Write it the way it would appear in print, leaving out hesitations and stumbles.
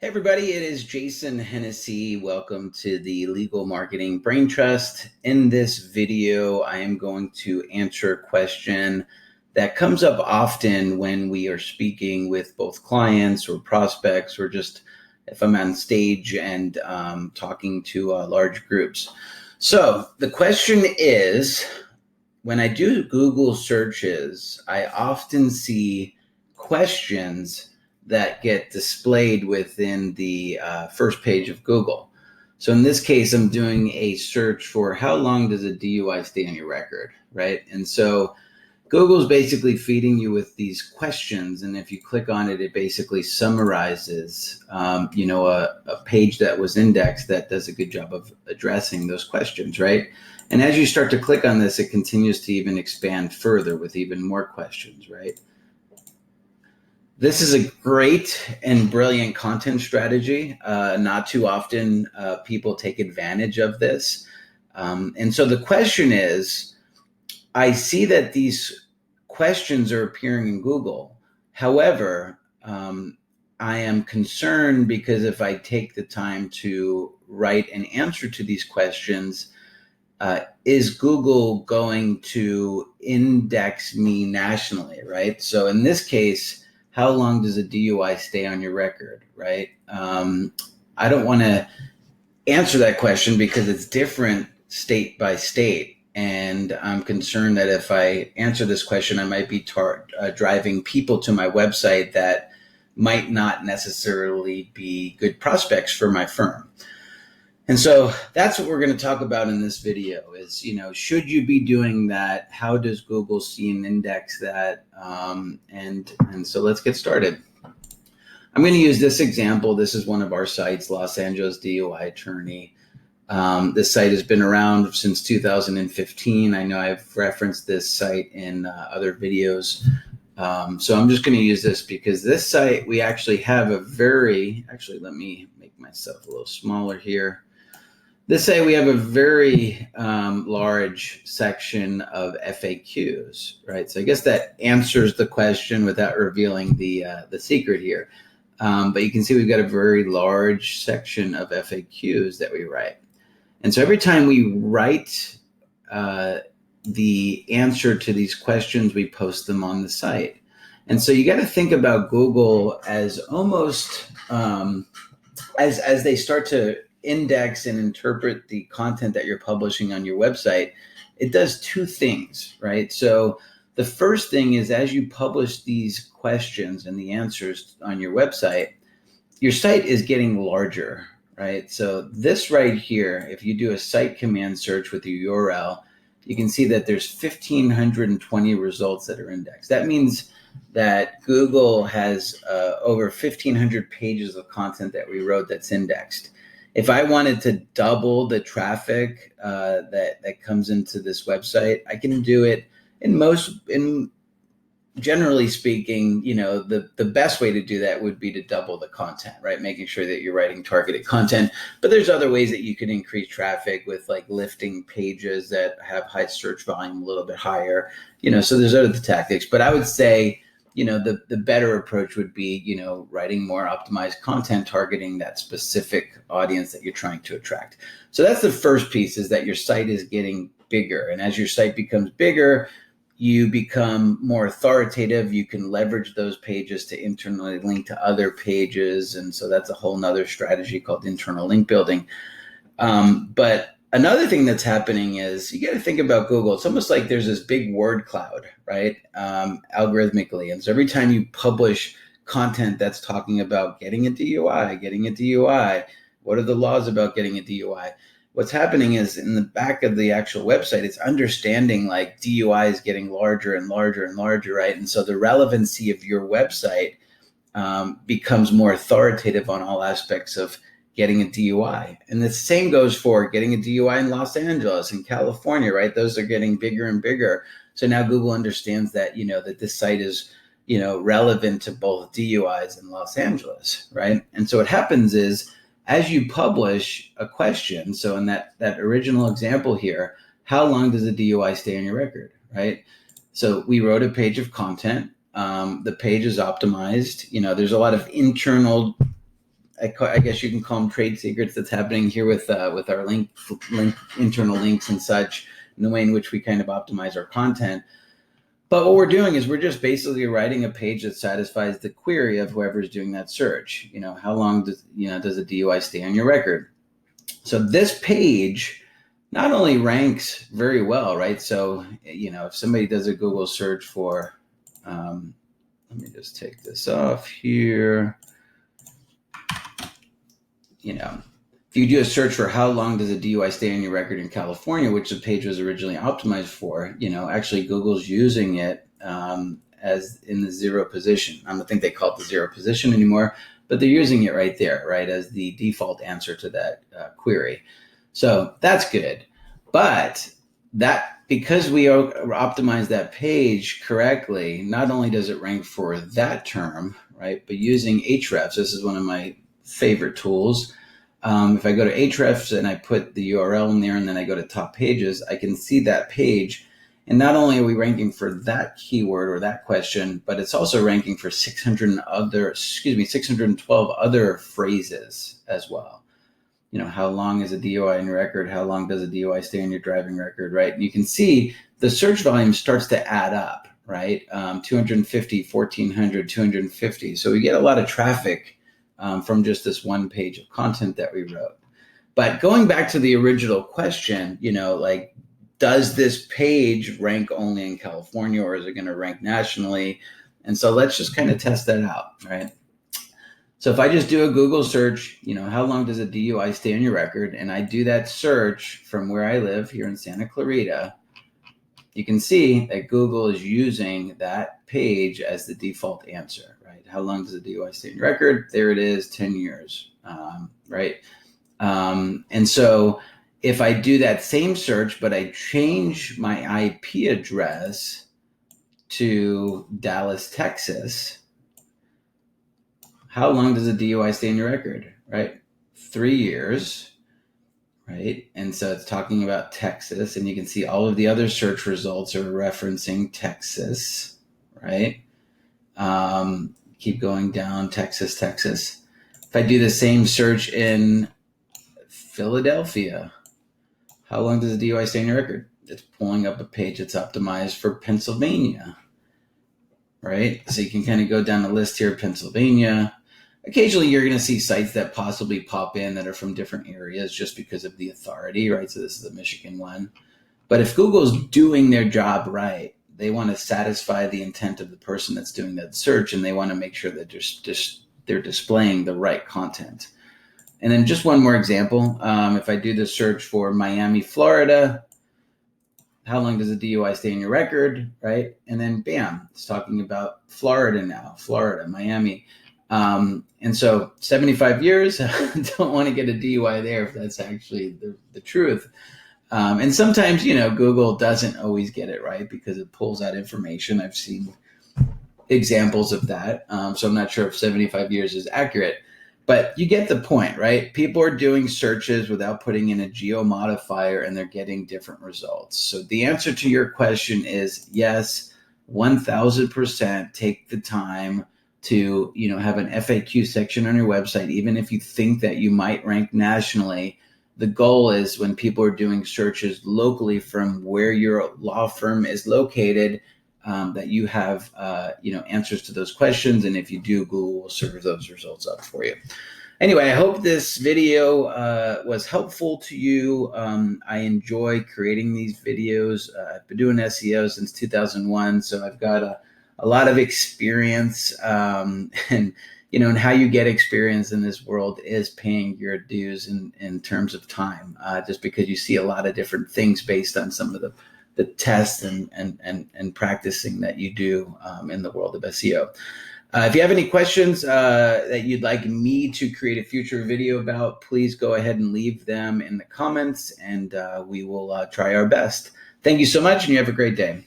Hey everybody, it is Jason Hennessy. Welcome to the Legal Marketing Brain Trust. In this video, I am going to answer a question that comes up often when we are speaking with both clients or prospects, or just if I'm on stage and talking to large groups. So the question is, when I do Google searches, I often see questions that get displayed within the first page of Google. So in this case, I'm doing a search for how long does a DUI stay on your record, right? And so Google's basically feeding you with these questions, and if you click on it, it basically summarizes, a page that was indexed that does a good job of addressing those questions, right? And as you start to click on this, it continues to even expand further with even more questions, right? This is a great and brilliant content strategy. Not too often people take advantage of this. And so the question is, I see that these questions are appearing in Google. However, I am concerned because if I take the time to write an answer to these questions, is Google going to index me nationally, right? So in this case, how long does a DUI stay on your record, right? I don't want to answer that question because it's different state by state. And I'm concerned that if I answer this question, I might be driving people to my website that might not necessarily be good prospects for my firm. And so that's what we're going to talk about in this video is, should you be doing that? How does Google see and index that? And so let's get started. I'm going to use this example. This is one of our sites, Los Angeles DUI Attorney. This site has been around since 2015. I know I've referenced this site in other videos. So I'm just going to use this because this site, we actually have let me make myself a little smaller here. This site, we have a very large section of FAQs, right? So I guess that answers the question without revealing the secret here. But you can see we've got a very large section of FAQs that we write. And so every time we write the answer to these questions, we post them on the site. And so you got to think about Google as almost as they start to index and interpret the content that you're publishing on your website, it does two things, right? So the first thing is, as you publish these questions and the answers on your website, your site is getting larger, right? So this right here, if you do a site command search with the URL, you can see that there's 1,520 results that are indexed. That means that Google has over 1,500 pages of content that we wrote that's indexed. If I wanted to double the traffic that comes into this website, I can do it generally speaking, the best way to do that would be to double the content, right? Making sure that you're writing targeted content. But there's other ways that you can increase traffic with like lifting pages that have high search volume a little bit higher, so there's other tactics. But I would say, the better approach would be, writing more optimized content targeting that specific audience that you're trying to attract. So that's the first piece, is that your site is getting bigger. And as your site becomes bigger, you become more authoritative. You can leverage those pages to internally link to other pages. And so that's a whole nother strategy called internal link building. But another thing that's happening is you got to think about Google. It's almost like there's this big word cloud, right? Algorithmically. And so every time you publish content that's talking about getting a DUI, what are the laws about getting a DUI? What's happening is in the back of the actual website, it's understanding like DUI is getting larger and larger and larger, right? And so the relevancy of your website becomes more authoritative on all aspects of getting a DUI. And the same goes for getting a DUI in Los Angeles and California, right? Those are getting bigger and bigger. So now Google understands that, that this site is, relevant to both DUIs in Los Angeles, right? And so what happens is, as you publish a question, so in that original example here, how long does a DUI stay on your record, right? So we wrote a page of content. The page is optimized. There's a lot of internal I guess you can call them trade secrets that's happening here with our link internal links and such, and the way in which we kind of optimize our content. But what we're doing is we're just basically writing a page that satisfies the query of whoever's doing that search. How long does a DUI stay on your record? So this page not only ranks very well, right? So, if somebody does a Google search for, let me just take this off here. If you do a search for how long does a DUI stay on your record in California, which the page was originally optimized for, actually Google's using it as in the zero position. I don't think they call it the zero position anymore, but they're using it right there, right, as the default answer to that query. So that's good. But because we optimize that page correctly, not only does it rank for that term, right, but using Ahrefs, this is one of my favorite tools. If I go to Ahrefs and I put the URL in there and then I go to top pages, I can see that page. And not only are we ranking for that keyword or that question, but it's also ranking for 612 other phrases as well. How long is a DUI on your record? How long does a DUI stay on your driving record, right? And you can see the search volume starts to add up, right? 250, 1,400, 250. So we get a lot of traffic from just this one page of content that we wrote. But going back to the original question, does this page rank only in California or is it going to rank nationally? And so let's just kind of test that out, right? So if I just do a Google search, how long does a DUI stay on your record? And I do that search from where I live here in Santa Clarita, you can see that Google is using that page as the default answer, right? How long does a DUI stay on your record? There it is, 10 years, right? And so if I do that same search, but I change my IP address to Dallas, Texas, how long does a DUI stay on your record, right? 3 years, right? And so it's talking about Texas, and you can see all of the other search results are referencing Texas, right? Keep going down, Texas. If I do the same search in Philadelphia, how long does a DUI stay on your record? It's pulling up a page that's optimized for Pennsylvania, right? So you can kind of go down the list here, Pennsylvania. Occasionally you're going to see sites that possibly pop in that are from different areas just because of the authority, right? So this is the Michigan one. But if Google's doing their job right, they want to satisfy the intent of the person that's doing that search, and they want to make sure that they're displaying the right content. And then just one more example. If I do the search for Miami, Florida, how long does a DUI stay in your record, right? And then bam, it's talking about Florida now, Florida, Miami. And so 75 years, don't want to get a DUI there if that's actually the truth. And sometimes, Google doesn't always get it right because it pulls out information. I've seen examples of that. So I'm not sure if 75 years is accurate, but you get the point, right? People are doing searches without putting in a geo modifier and they're getting different results. So the answer to your question is yes, 1000% take the time to, have an FAQ section on your website, even if you think that you might rank nationally. The goal is when people are doing searches locally from where your law firm is located, that you have, answers to those questions. And if you do, Google will serve those results up for you. Anyway, I hope this video was helpful to you. I enjoy creating these videos. I've been doing SEO since 2001, so I've got a lot of experience, and how you get experience in this world is paying your dues in terms of time, just because you see a lot of different things based on some of the tests and practicing that you do in the world of SEO. If you have any questions that you'd like me to create a future video about, please go ahead and leave them in the comments, and we will try our best. Thank you so much, and you have a great day.